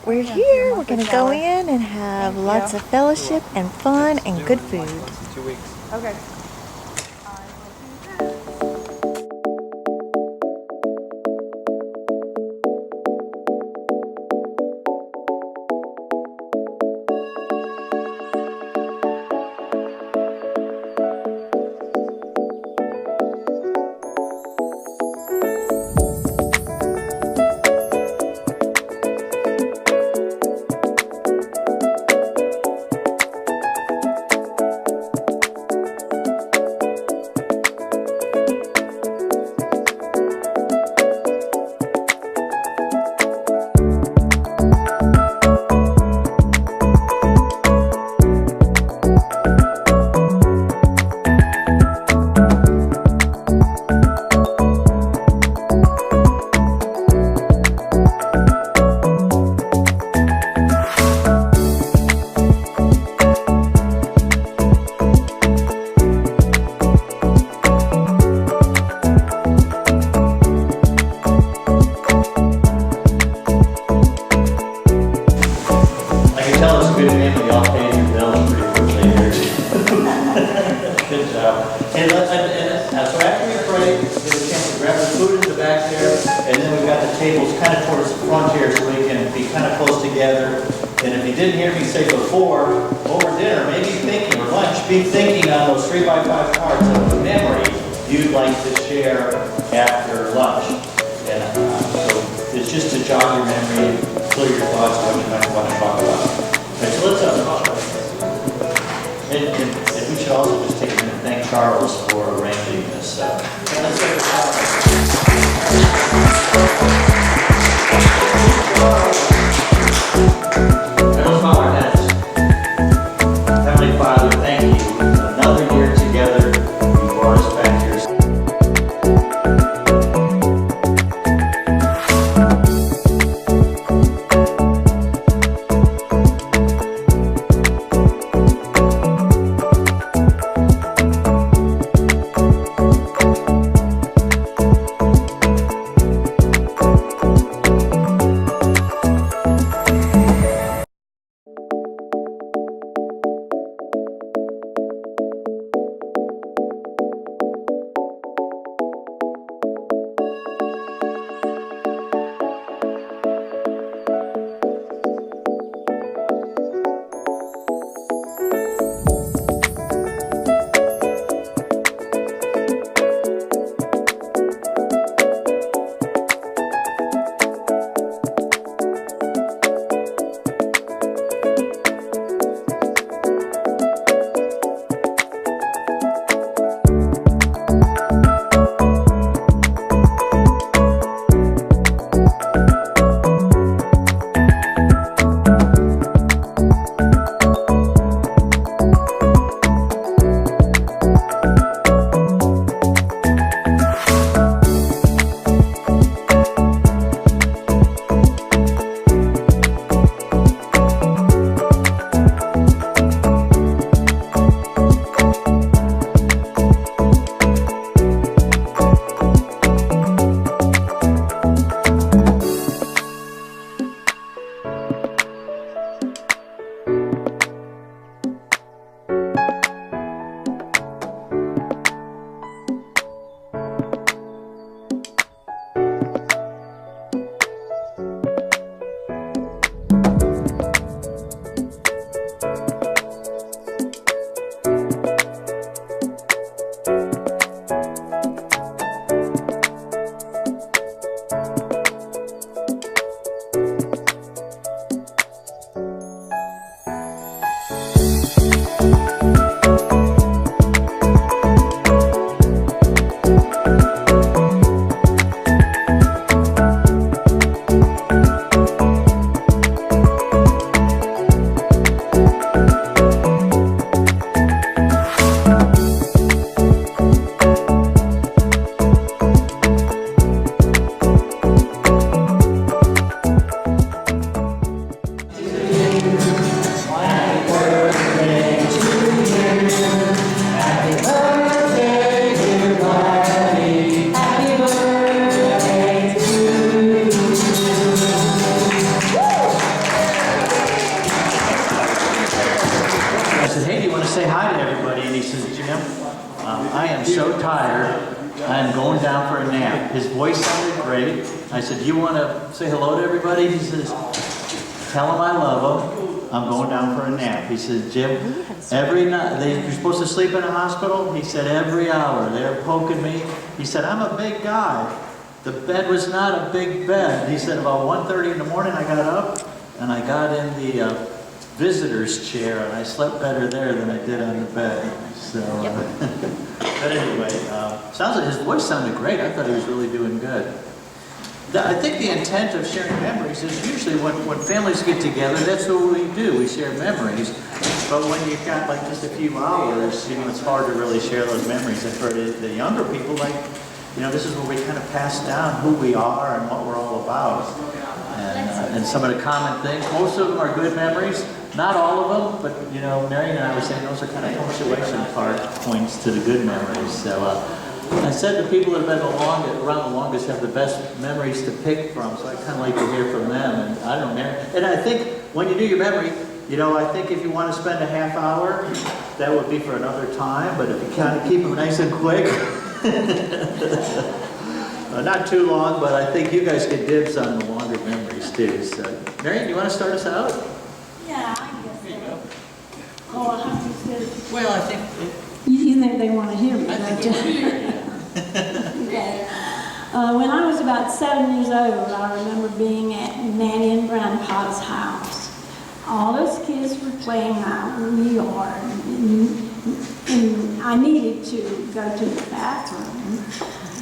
we're here. We're gonna go in and have lots of fellowship and fun and good food. 2 weeks. Okay. Good job. And so after we pray, give a chance to grab the food in the back there, and then we've got the tables kind of towards the front here so we can be kind of close together. And if you didn't hear me say before, over dinner, maybe thinking, or lunch, be thinking on those 3x5 cards of a memory you'd like to share after lunch. And so it's just to jog your memory, clear your thoughts on what you might want to talk about. Okay, so let's talk about this. And we should also just take a minute and thank Charles for arranging this. So let's take a let's bow our heads. Heavenly Father, thank you. Another year together, you brought us back here. am so tired. I'm going down for a nap. His voice sounded great. I said, do you want to say hello to everybody? He says, tell them I love them. I'm going down for a nap. He said, Jim, every night, you're supposed to sleep in a hospital? He said, every hour. They're poking me. He said, I'm a big guy. The bed was not a big bed. He said, about 1:30 in the morning, I got up and I got in the visitor's chair, and I slept better there than I did on the bed. So, but anyway, sounds like his voice sounded great. I thought he was really doing good. I think the intent of sharing memories is usually when families get together, that's what we do. We share memories. But when you've got like just a few hours, it's hard to really share those memories. And for the younger people, this is where we kind of pass down who we are and what we're all about. And some of the common things, most of them are good memories. Not all of them, but Marion and I were saying those are kind of punctuation points to the good memories. So I said the people that have been around the longest have the best memories to pick from. So I kind of like to hear from them. And I don't know. And I think when you do your memory, I think if you want to spend a half hour, that would be for another time. But if you kind of keep them nice and quick. Not too long, but I think you guys get dibs on the longer memories too. So, Marion, do you want to start us out? Yeah, I guess so. Oh, I have to say. Well, I think... You think they want to hear me, I don't think you? we hear you. Okay. When I was about 7 years old, I remember being at Nanny and Grandpa's house. All those kids were playing out in the yard, and I needed to go to the bathroom,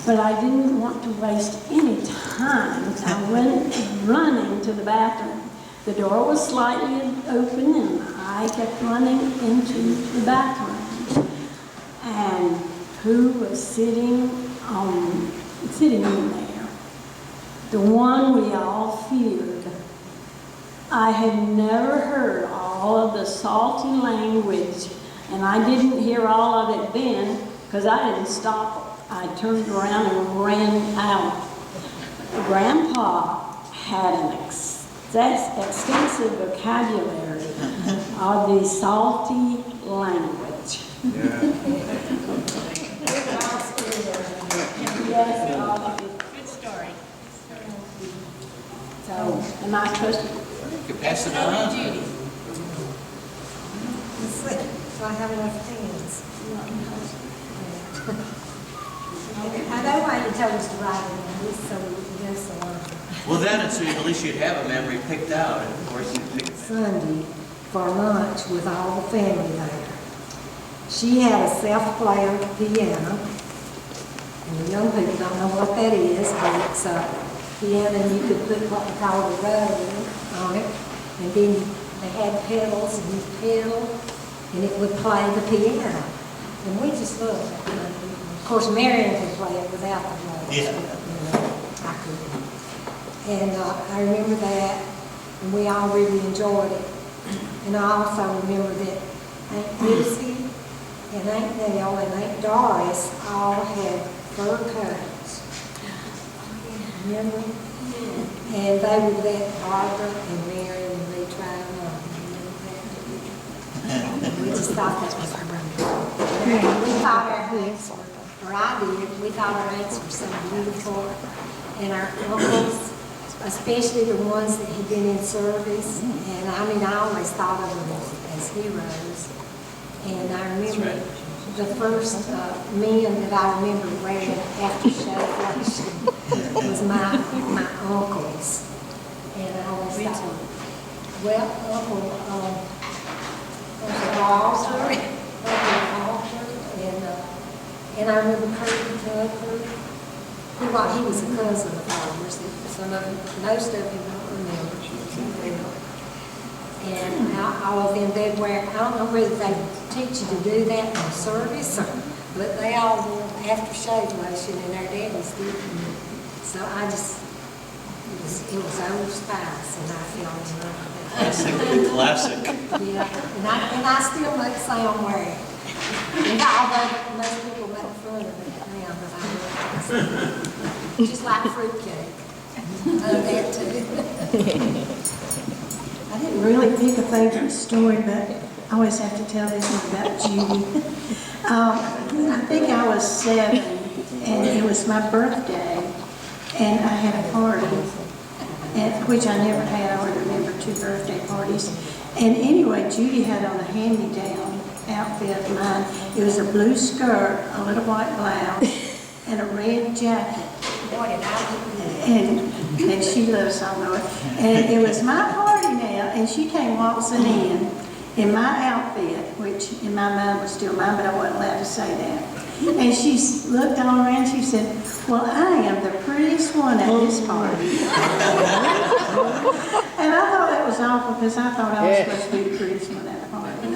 but I didn't want to waste any time, so I went running to the bathroom. The door was slightly open, and I kept running into the bathroom. And who was sitting in there? The one we all feared. I had never heard all of the salty language, and I didn't hear all of it then because I didn't stop. I turned around and ran out. Grandpa had an extensive vocabulary of the salty language. Yeah. Yes, good story. So, am I supposed to? You can pass it on. Judy. So I have enough hands. I know why you told us to write it in this, so we can go so on. Well, then, at least you'd have a memory picked out, and of course you'd pick it. Sunday for lunch with all the family there. She had a self-player piano, and the young people don't know what that is, but it's a piano and you could put what we call a rotary on it, and then they had pedals and you pedal, and it would play the piano. And we just loved it. Of course, Marion could play it without the notes. Yeah. I couldn't. And I remember that, and we all really enjoyed it. And I also remember that Aunt Lucy and Aunt Nell and Aunt Doris all had fur coats. Remember? And they would let Barbara and Mary and me try them on. We just thought that was our brother. We thought our aunts were, or I did, we thought our aunts were so beautiful. And our uncles, especially the ones that had been in service. And I always thought of them as heroes. And I remember the first men that I remember wearing aftershave lotion was my uncles. And I always thought, well, Uncle Walter, and I remember Kirby Tucker. He was a cousin of ours. Most of them don't remember. And all of them, they'd wear, I don't know whether they teach you to do that in service, but they all wore aftershave lotion and their daddies did. So it was Old Spice, and I fell in love with it. Classic. Yeah, and I still make sound wear it. And although most people make fun of it now, but I love it. Just like fruitcake. That too. I didn't really think of favorite story, but I always have to tell this one about Judy. I think I was 7, and it was my birthday, and I had a party, which I never had. I would remember 2 birthday parties. And anyway, Judy had on a hand-me-down outfit of mine. It was a blue skirt, a little white blouse, and a red jacket. Boy, did I And she loves, I know it. And it was my party now, and she came waltzing in my outfit, which in my mind was still mine, but I wasn't allowed to say that. And she looked all around, she said, well, I am the prettiest one at this party. And I thought that was awful, because I thought I was supposed to be the prettiest one at the party.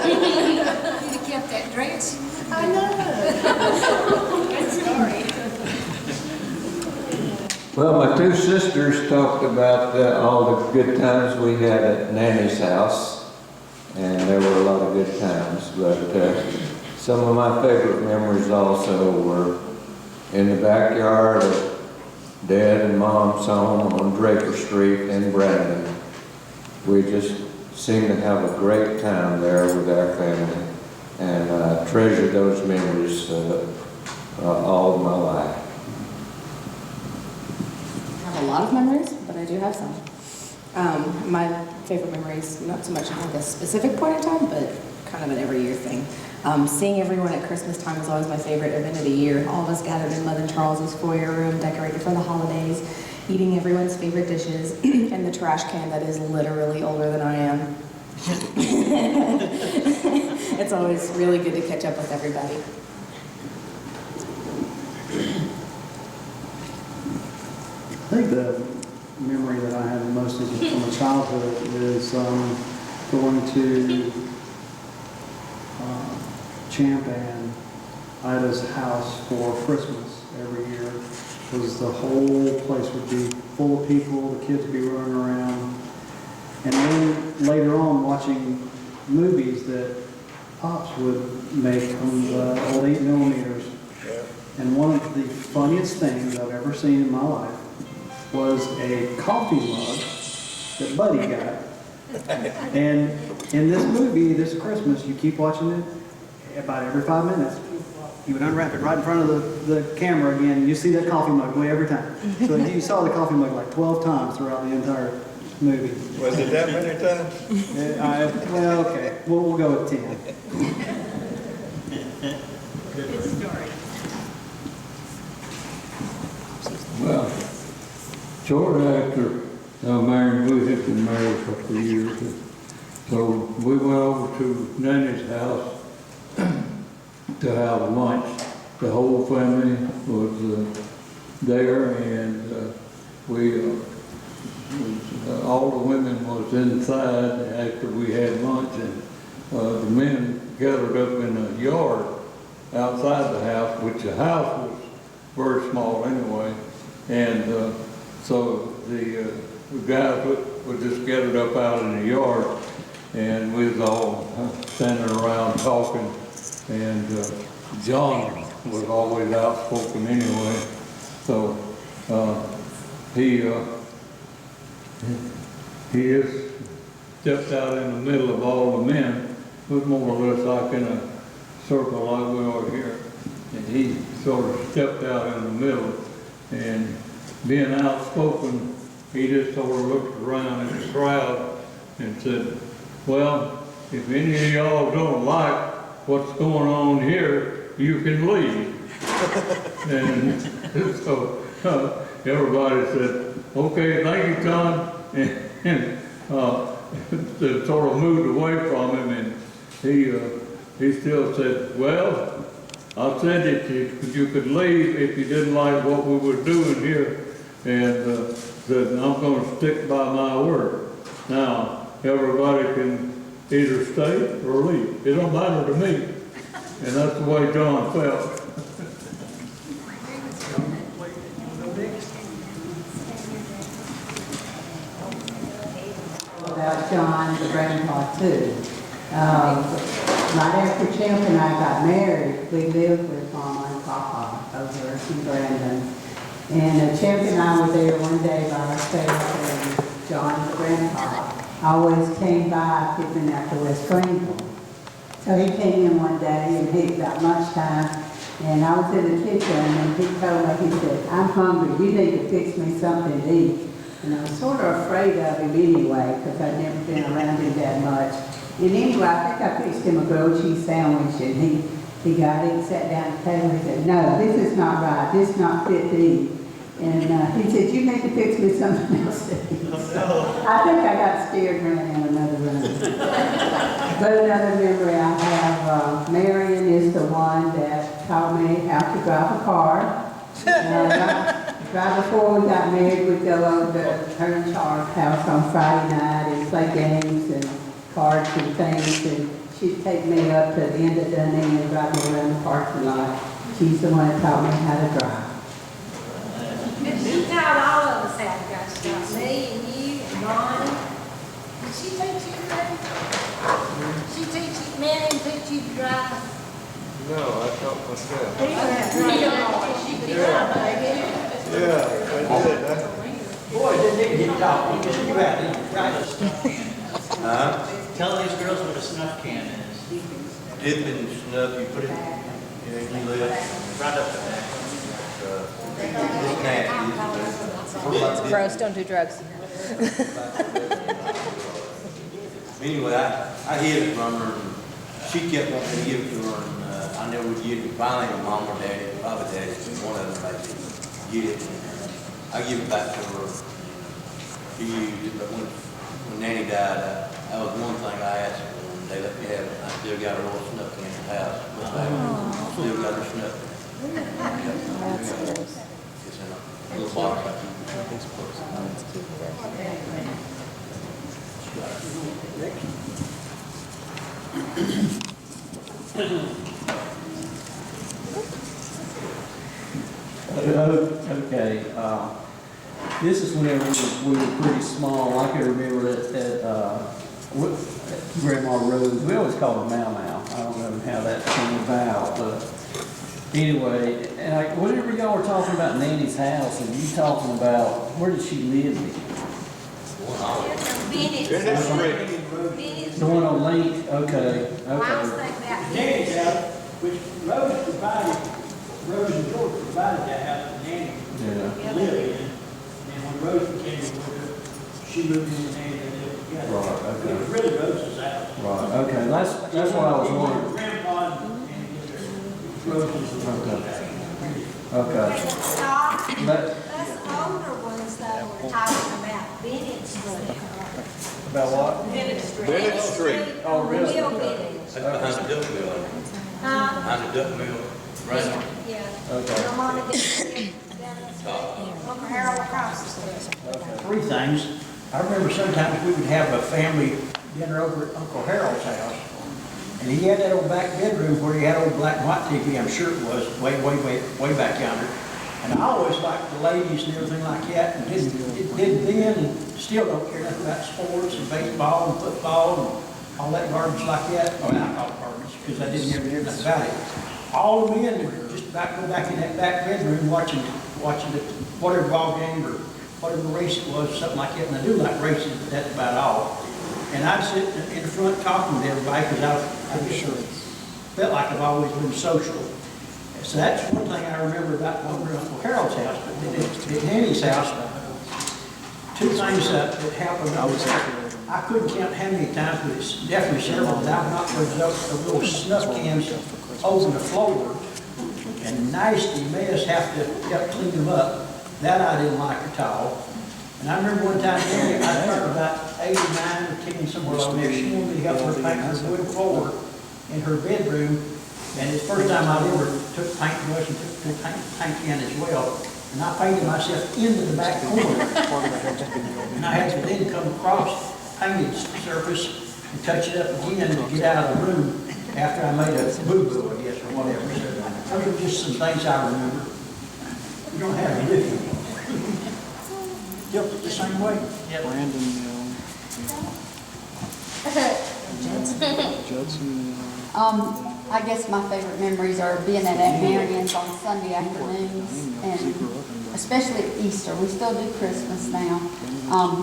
You'd have kept that dress. I know. Good story. Well, my 2 sisters talked about all the good times we had at Nanny's house, and there were a lot of good times, but some of my favorite memories also were in the backyard of Dad and Mom's home on Draper Street in Brandon. We just seemed to have a great time there with our family, and I treasure those memories all of my life. I have a lot of memories, but I do have some. My favorite memories, not so much at like a specific point in time, but kind of an every year thing. Seeing everyone at Christmas time is always my favorite event of the year. All of us gathered in Mother Charles's foyer room, decorated for the holidays, eating everyone's favorite dishes, and the trash can that is literally older than I am. It's always really good to catch up with everybody. I think the memory that I have the most from my childhood is going to Champ and Ida's house for Christmas every year. Because the whole place would be full of people, the kids would be running around. And then later on, watching movies that Pops would make from the old 8mm. And one of the funniest things I've ever seen in my life was a coffee mug that Buddy got. And in this movie, this Christmas, you keep watching it, about every 5 minutes, he would unwrap it right in front of the camera again, and you see that coffee mug go every time. So you saw the coffee mug like 12 times throughout the entire movie. Was it that many times? Well, okay, we'll go with 10. Good story. Well, shortly after married, we had been married a couple of years. So we went over to Nanny's house to have lunch. The whole family was there, and all the women was inside after we had lunch, and the men gathered up in a yard outside the house, which the house was very small anyway. And so the guys were just gathered up out in the yard, and we was all standing around talking. And John was always outspoken anyway, so he just stepped out in the middle of all the men, was more or less like in a circle like we are here, and he sort of stepped out in the middle. And being outspoken, he just sort of looked around at the crowd and said, well, if any of y'all don't like what's going on here, you can leave. And so everybody said, okay, thank you, John. And they sort of moved away from him, and he still said, well, I said that you could leave if you didn't like what we were doing here, and said, I'm going to stick by my word. Now, everybody can either stay or leave. It don't matter to me. And that's the way John felt. About John, the grandpa, too. Right after Champ and I got married, we lived with Mama and Papa over in Brandon. And Champ and I were there one day by ourselves, and John, the grandpa, always came by peeping out the West Greenville. So he came in one day and he got lunchtime, and I was in the kitchen and he told me, he said, I'm hungry, you need to fix me something to eat. And I was sort of afraid of him anyway, because I'd never been around him that much. And anyway, I think I fixed him a grilled cheese sandwich, and he got it and sat down at the table and said, no, this is not right, this is not fit to eat. And he said, you need to fix me something else to eat. So I think I got scared and ran in another room. But another memory I have, Marion is the one that taught me how to drive a car. Right before we got married, we'd go over to her and Charles' house on Friday night and play games and cards and things. And she'd take me up to the end of Dunedin and drive me around the parking lot. She's the one that taught me how to drive. She taught all of us how to drive stuff, me and you and Bonnie. Did she teach you to drive? She teach you, Marion teach you to drive? No, I taught myself. She Yeah, I did. Boy, didn't they get taught, because you had to practice. Tell these girls what a snuff can is. Dip in snuff, you put it, you live Right up to that. it's nasty. It's gross, don't do drugs. Anyway, I hid it from her, and she kept wanting to give it to her, and I never would get it. Finally, my mom or daddy, probably daddy, one of them made me get it. I give it back to her. She used it, but when Nanny died, that was one thing I asked her, and they let me have it. I still got her little snuff can in the house. Still got her snuff. That's gross. It's in a little box like Okay, this is whenever we were pretty small. I can remember at Grandma Rose, we always called her Mau Mau. I don't know how that came about, but anyway, and whenever y'all were talking about Nanny's house, and you talking about, where did she live? The one on Link, okay, Well, I was okay. thinking about Nanny's house, which Rose and George provided that house that Nanny Yeah, lived in. And when Rose became a widow, she moved in with Nanny and they lived together. Right, okay. It was really Rose's house. right, okay, that's what I was wondering. Grandpa and Nanny lived there. Rose's house. Okay. Stop. That- Us older ones though were talking about Bennett Street. About what? Bennett Street. Bennett Street. Oh, really? Real Bennett. that's behind the duck mill. Huh? Behind the duck mill, right? Yeah. Okay. I'm on the down the street, over Harold across the street. Three things. I remember sometimes we would have a family dinner over at Uncle Harold's house. And he had that old back bedroom where he had old black and white TV, I'm sure it was, way back yonder. And I always liked the ladies and everything like that, and did then, and still don't care nothing about sports and baseball and football and all that garbage like that. Oh, I call it garbage, because I didn't ever hear nothing about it. All the men would just about go back in that back bedroom watching the whatever ball game or whatever race it was, something like that. And I do like races, but that's about all. And I'd sit in the front talking to everybody, because I felt like I've always been social. So that's one thing I remember about over at Uncle Harold's house. But at Nanny's house, two things that happened. I couldn't count how many times, but it's definitely several. But I've knocked those little snuff cans over the floor, and nasty mess, have to help clean them up. That I didn't like at all. And I remember one time, Nanny, I was about 8 or 9 or 10, somewhere along there. She wanted me to help her paint her wood floor in her bedroom. And it's the first time I ever took paintbrush and took paint in as well. And I painted myself into the back corner. And I had to then come across painted surface and touch it up again to get out of the room after I made a boo-boo, I guess, or whatever. So those are just some things I remember. You don't have to, do you? Yep, the same way. Yep. I guess my favorite memories are being at Aunt Marion's on Sunday afternoons, and especially at Easter. We still do Christmas now.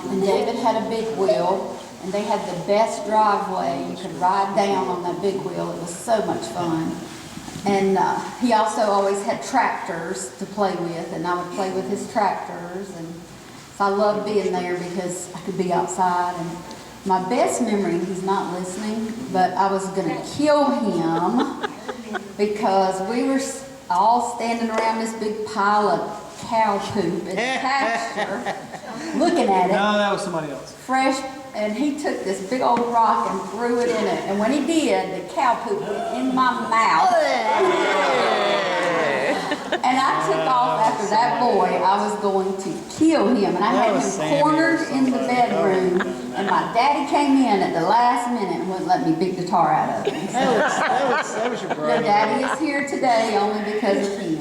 And David had a big wheel, And they had the best driveway. You could ride down on that big wheel. It was so much fun. And he also always had tractors to play with, and I would play with his tractors. And so I loved being there because I could be outside. And my best memory, he's not listening, but I was going to kill him because we were all standing around this big pile of cow poop in the pasture, looking at it. No, that was somebody else. Fresh, and he took this big old rock and threw it in it. And when he did, the cow poop went in my mouth. And I took off after that boy. I was going to kill him. And I had him cornered in the bedroom. And my daddy came in at the last minute and wouldn't let me beat the tar out of him. That was your Your brother. daddy is here today only because of him.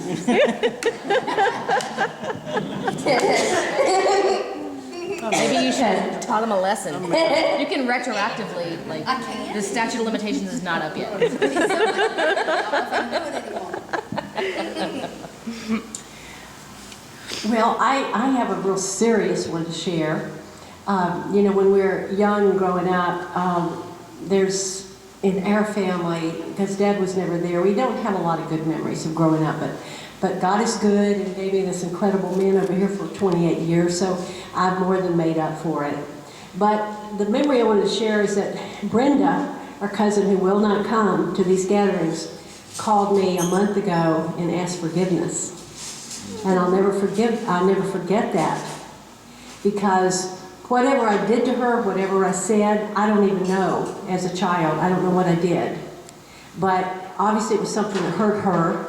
Maybe you should have taught him a lesson. You can retroactively, like, I can. the statute of limitations is not up yet. Well, I have a real serious one to share. You know, when we were young growing up, there's in our family, because Dad was never there, we don't have a lot of good memories of growing up, but God is good and gave me this incredible man over here for 28 years, so I've more than made up for it. But the memory I wanted to share is that Brenda, our cousin who will not come to these gatherings, called me a month ago and asked forgiveness. And I'll never forget that, because whatever I did to her, whatever I said, I don't even know as a child. I don't know what I did. But obviously it was something that hurt her,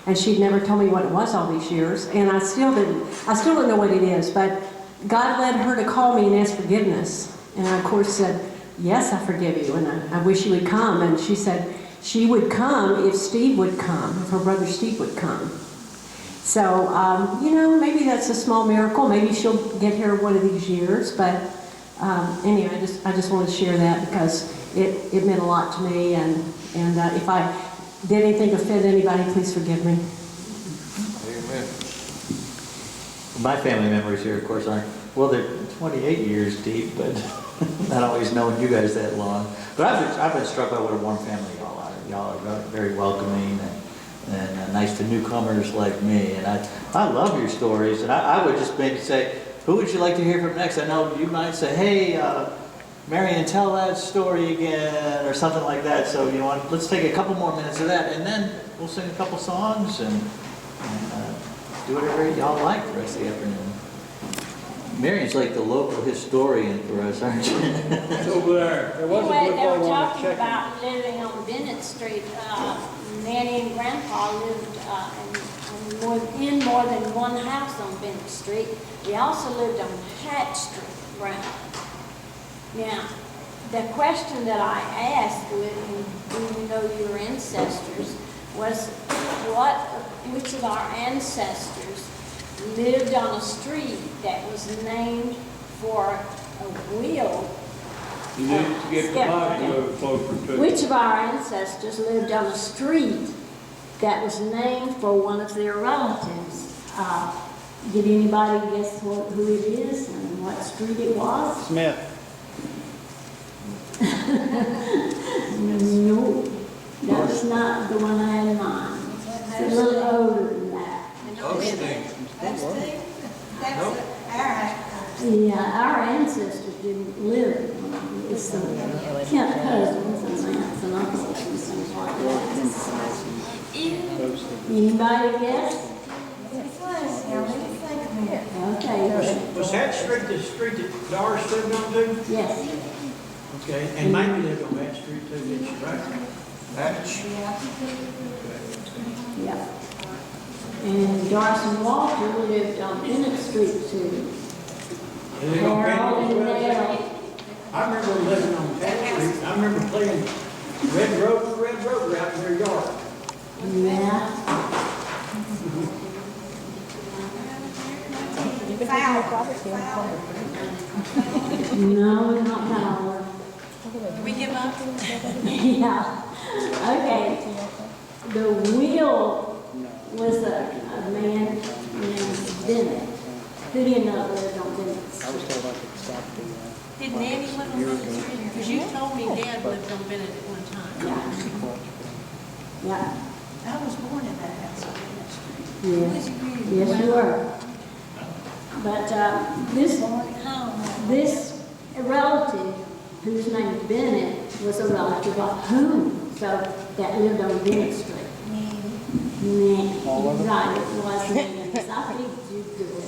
and she'd never told me what it was all these years, and I still don't know what it is, but God led her to call me and ask forgiveness. And I, of course, said, yes, I forgive you, and I wish you would come. And she said she would come if Steve would come, if her brother Steve would come. So, you know, maybe that's a small miracle. Maybe she'll get here one of these years. But anyway, I just want to share that because it meant a lot to me. And if I did anything to offend anybody, please forgive me. Amen. My family memories here, of course, aren't, well, they're 28 years deep, but not always known you guys that long. But I've been struck by what a warm family y'all are. Y'all are very welcoming and nice to newcomers like me. And I love your stories. And I would just maybe say, who would you like to hear from next? I know you might say, hey, Marion, tell that story again, or something like that. So, you know, let's take a couple more minutes of that, and then we'll sing a couple songs and do whatever y'all like the rest of the afternoon. Marion's like the local historian for us, aren't you? It's over there. There was a Anyway, good they were one on the talking check. about living on Bennett Street. Nanny and Grandpa lived in more than one house on Bennett Street. We also lived on Hatch Street, Brown. Now, the question that I asked, you know your ancestors, was which of our ancestors lived on a street that was named for a wheel. You need to get the mic a little closer to Which of our ancestors lived on a street that was named for one of their relatives? Did anybody guess who it is and what street it was? Smith. No, that was not the one I had in mind. It's a little older than that. Yeah, our ancestors didn't live. It's the cousins and aunts and uncles and things like that. Anybody guess? Okay. Was Hatch Street the street that Doris lived on too? Yes. Okay, and Mamie lived on that street too, didn't she, right? Hatch? Yeah. And Doris and Walter lived on Bennett Street too. They lived on Harold and Bennett as well? Nell. I remember living on Hatch Street. I remember playing Red Road out in their yard. Yeah. No, not Fowler. We give up? Yeah. Okay. The wheel was a man named Bennett. Who do you know lived on Bennett? I was told I could stop doing that. Did Nanny live on Bennett Street? Because you told me Dad lived on Bennett at one time. Yeah. I was born in that house on Bennett Street. Yes, yes, you were. But this relative, whose name is Bennett, was a relative of whom? So that lived on Bennett Street. Nanny. Right, it was Nanny. I think you do it.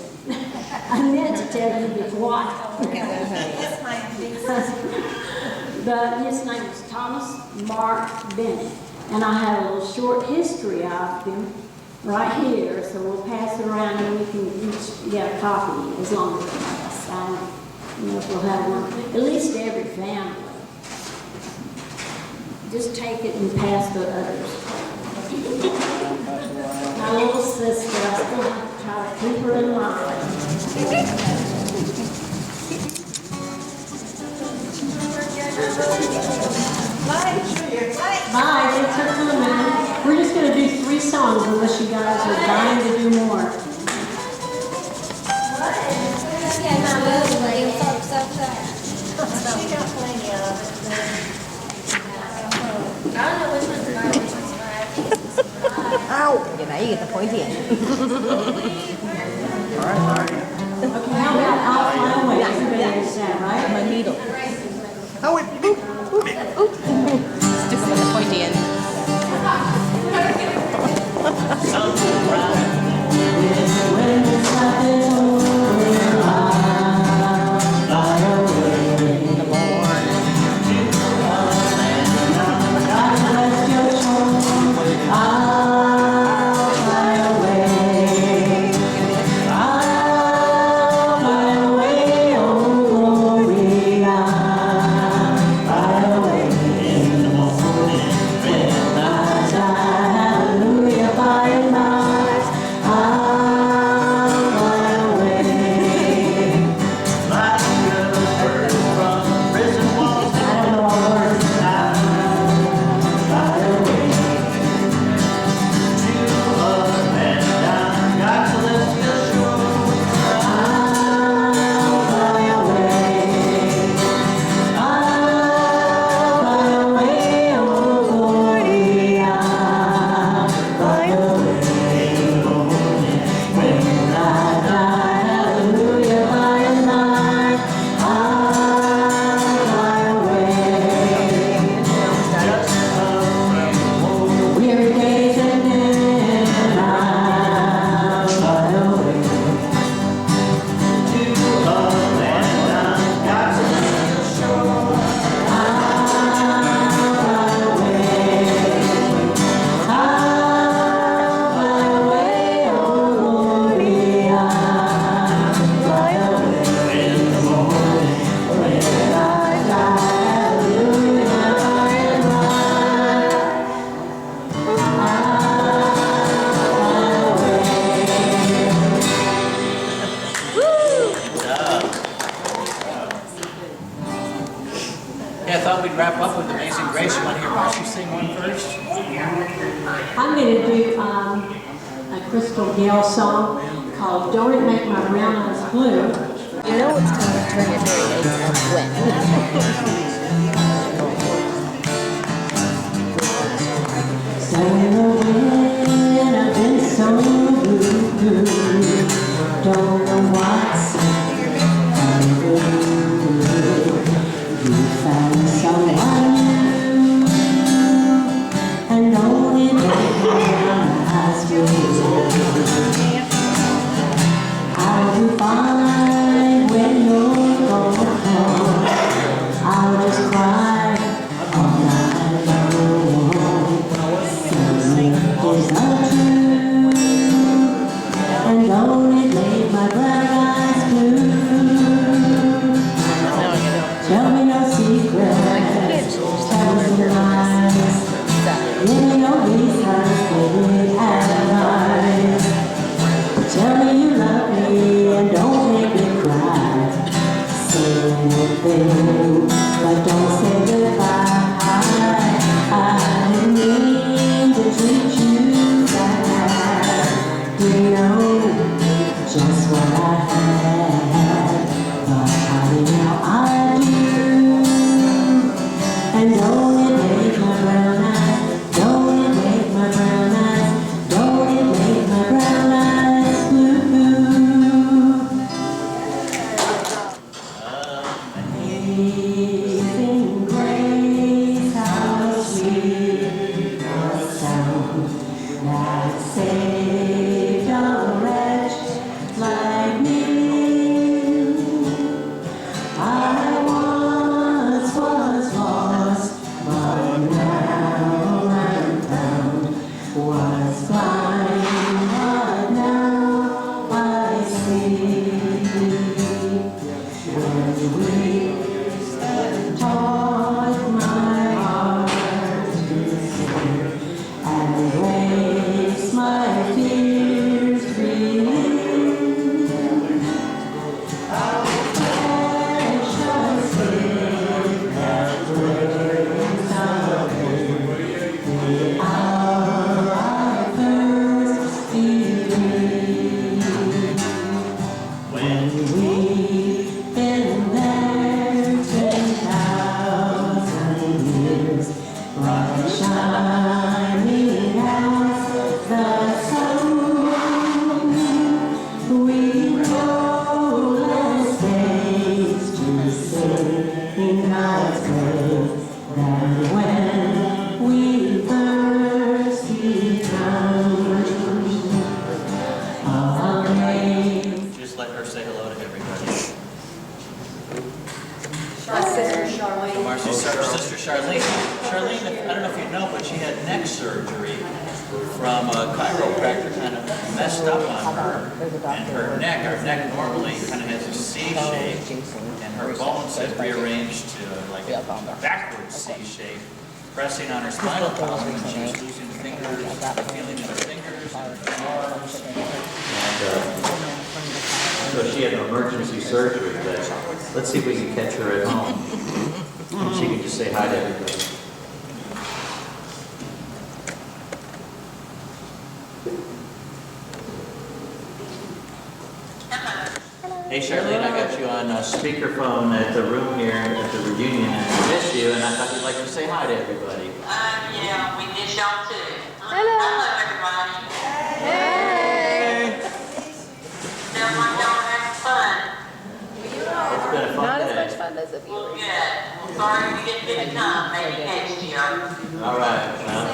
I meant to tell you to be quiet. Yes, ma'am, big sister. But his name was Thomas Mark Bennett. And I have a little short history of him right here, so we'll pass it around and we can each get a copy as long as it's signed. You know, if we'll have one, at least every family. Just take it and pass the others. My little sister, I still have to try to keep her in mind. Bye, Thanks for coming. We're just going to do 3 songs unless you guys are dying to do more. Ow! Yeah, now you get the pointy end. Okay, how about I'll Fly Away? Everybody knows that, right? My needle. Oh, wait. Oop, oop, oop. Stick them with the pointy end. Yeah, I thought we'd wrap up with Amazing Grace. You want to hear Marcy sing one first? I'm going to do a Crystal Gayle song called Don't It Make My Brown Eyes Blue. You know it's going to turn your hearing aids on when. When I've been so blue, don't know what's happening. You found someone new, and know it made my eyes blue. I'll be fine when you're gone. I'll just cry all night long. It's not true, and don't it make my brown eyes blue? Tell me no secret. Amazing grace, how sweet the sound that saved a wretch like me. I once was lost, but now I'm found. Was blind, but now I see. When we taught my heart to sing and erase my fears relieved. How precious is that grace of faith, the hour I first believed. When we've been there 10,000 years, bright shining as the sun, we know less days to sing God's praise than when we first become amazed. Just let her say hello to everybody. My sister Charlene. Marcy's sister Charlene. Charlene, I don't know if you know, but she had neck surgery from a chiropractor, kind of messed up on her. And her neck, normally kind of has a C shape, and her bones had rearranged to like a backwards C shape, pressing on her spinal column, and she was losing fingers, feeling in her fingers and her arms. And so she had an emergency surgery, but let's see if we can catch her at home. And she can just say hi to everybody. Hey Charlene, I got you on speakerphone at the room here at the reunion, and I missed you, and I thought you'd like to say hi to everybody. Yeah, we miss y'all too. Hello. Hello, everybody. Hey. Sounds like y'all having fun. It's been a fun Not day. as much fun as a Well, viewers. good. Well, sorry we didn't get to come. Maybe next year. All right, well,